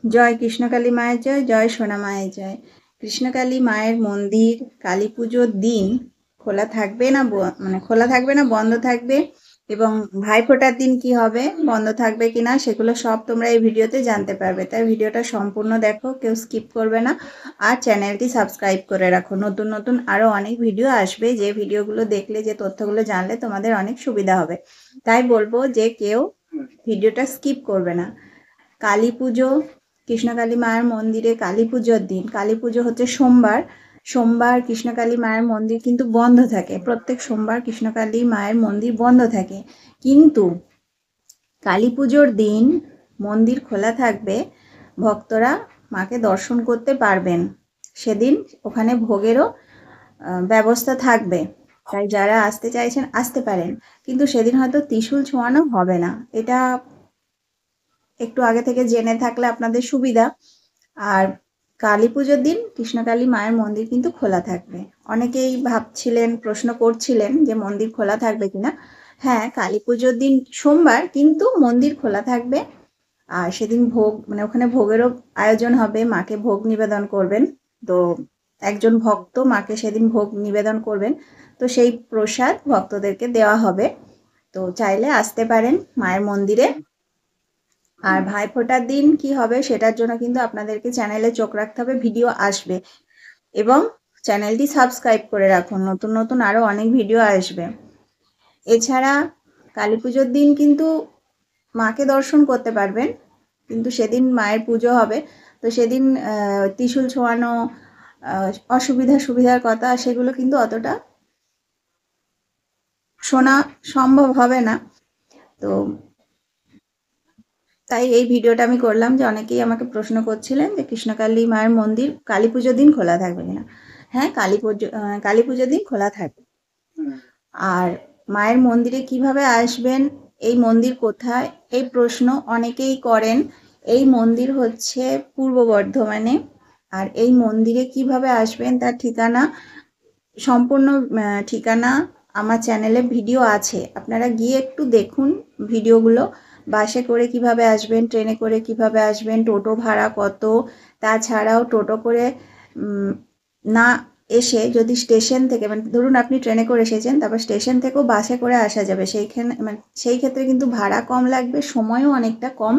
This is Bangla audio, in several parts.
জয় কৃষ্ণকালী মায়ের জয়, জয় সোনা মায়ের জয়। কৃষ্ণকালী মায়ের মন্দির কালী পুজোর দিন খোলা থাকবে না খোলা থাকবে না বন্ধ থাকবে, এবং ভাইফোঁটার দিন কি হবে, বন্ধ থাকবে কিনা, সেগুলো সব তোমরা এই ভিডিওতে জানতে পারবে। তাই ভিডিওটা সম্পূর্ণ দেখো, কেউ স্কিপ করবে না। আর চ্যানেলটি সাবস্ক্রাইব করে রাখো, নতুন নতুন আরও অনেক ভিডিও আসবে, যে ভিডিওগুলো দেখলে, যে তথ্যগুলো জানলে তোমাদের অনেক সুবিধা হবে। তাই বলবো যে কেউ ভিডিওটা স্কিপ করবে না। কালী পুজো, কৃষ্ণকালী মায়ের মন্দিরে কালী পুজোর দিন, কালী পুজো হচ্ছে সোমবার, সোমবার কৃষ্ণকালী মায়ের মন্দির কিন্তু বন্ধ থাকে। প্রত্যেক সোমবার কৃষ্ণকালী মায়ের মন্দির বন্ধ থাকে, কিন্তু কালী পুজোর দিন মন্দির খোলা থাকবে। ভক্তরা মাকে দর্শন করতে পারবেন, সেদিন ওখানে ভোগেরও ব্যবস্থা থাকবে। তাই যারা আসতে চাইছেন আসতে পারেন, কিন্তু সেদিন হয়তো ত্রিশূল ছোঁয়ানো হবে না। এটা একটু আগে থেকে জেনে থাকলে আপনাদের সুবিধা। আর কালী পুজোর দিন কৃষ্ণকালী মায়ের মন্দির কিন্তু খোলা থাকবে। অনেকেই ভাবছিলেন, প্রশ্ন করছিলেন যে মন্দির খোলা থাকবে কিনা। হ্যাঁ, কালী পুজোর দিন সোমবার কিন্তু মন্দির খোলা থাকবে। আর সেদিন ভোগ ওখানে ভোগেরও আয়োজন হবে, মাকে ভোগ নিবেদন করবেন। তো একজন ভক্ত মাকে সেদিন ভোগ নিবেদন করবেন, তো সেই প্রসাদ ভক্তদেরকে দেওয়া হবে। তো চাইলে আসতে পারেন মায়ের মন্দিরে। আর ভাইফোঁটার দিন কি হবে সেটার জন্য কিন্তু আপনাদেরকে চ্যানেলে চোখ রাখতে হবে, ভিডিও আসবে। এবং চ্যানেলটি সাবস্ক্রাইব করে রাখুন, নতুন নতুন আরও অনেক ভিডিও আসবে। এছাড়া কালী পুজোর দিন কিন্তু মাকে দর্শন করতে পারবেন, কিন্তু সেদিন মায়ের পুজো হবে। তো সেদিন ত্রিশূল ছোঁয়ানো, সুবিধার কথা, সেগুলো কিন্তু অতটা শোনা সম্ভব হবে না। তো তাই এই ভিডিওটা আমি করলাম, যে অনেকেই আমাকে প্রশ্ন করছিলেন যে কৃষ্ণকালী মায়ের মন্দির কালী পুজোর দিন খোলা থাকবে কিনা। হ্যাঁ, কালী পুজোর দিন খোলা থাকবে। আর মায়ের মন্দিরে কিভাবে আসবেন, এই মন্দির কোথায়, এই প্রশ্ন অনেকেই করেন। এই মন্দির হচ্ছে পূর্ব বর্ধমানে। আর এই মন্দিরে কিভাবে আসবেন তার ঠিকানা, সম্পূর্ণ ঠিকানা আমার চ্যানেলে ভিডিও আছে, আপনারা গিয়ে একটু দেখুন ভিডিওগুলো। বাসে করে কিভাবে আসবেন, ট্রেনে করে কিভাবে আসবেন, টোটো ভাড়া কত, তাছাড়াও টোটো করে না এসে যদি স্টেশন থেকে, ধরুন আপনি ট্রেনে করে এসেছেন, তারপর স্টেশন থেকেও বাসে করে আসা যাবে, সেই ক্ষেত্রে কিন্তু ভাড়া কম লাগবে, সময়ও অনেকটা কম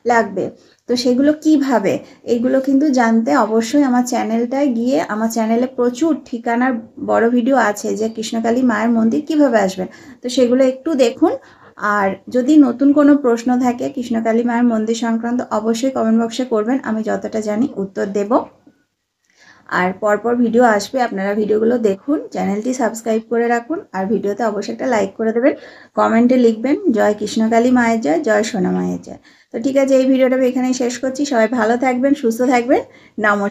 লাগবে। তো সেগুলো কিভাবে, এইগুলো কিন্তু জানতে অবশ্যই আমার চ্যানেলটায় গিয়ে, আমার চ্যানেলে প্রচুর ঠিকানার বড় ভিডিও আছে, যে কৃষ্ণকালী মায়ের মন্দির কিভাবে আসবেন। তো সেগুলো একটু দেখুন। আর যদি নতুন কোনো প্রশ্ন থাকে কৃষ্ণকালী মায়ের মন্দির সংক্রান্ত, অবশ্যই কমেন্ট বক্সে করবেন, আমি যতটা জানি উত্তর দেব। আর পরপর ভিডিও আসবে, আপনারা ভিডিওগুলো দেখুন, চ্যানেলটি সাবস্ক্রাইব করে রাখুন, আর ভিডিওতে অবশ্যই একটা লাইক করে দেবেন, কমেন্টে লিখবেন জয় কৃষ্ণকালী মায়ের জয়, জয় সোনা মায়ের জয়। তো ঠিক আছে, এই ভিডিওটা আমি এখানেই শেষ করছি। সবাই ভালো থাকবেন, সুস্থ থাকবেন। নমস্কার।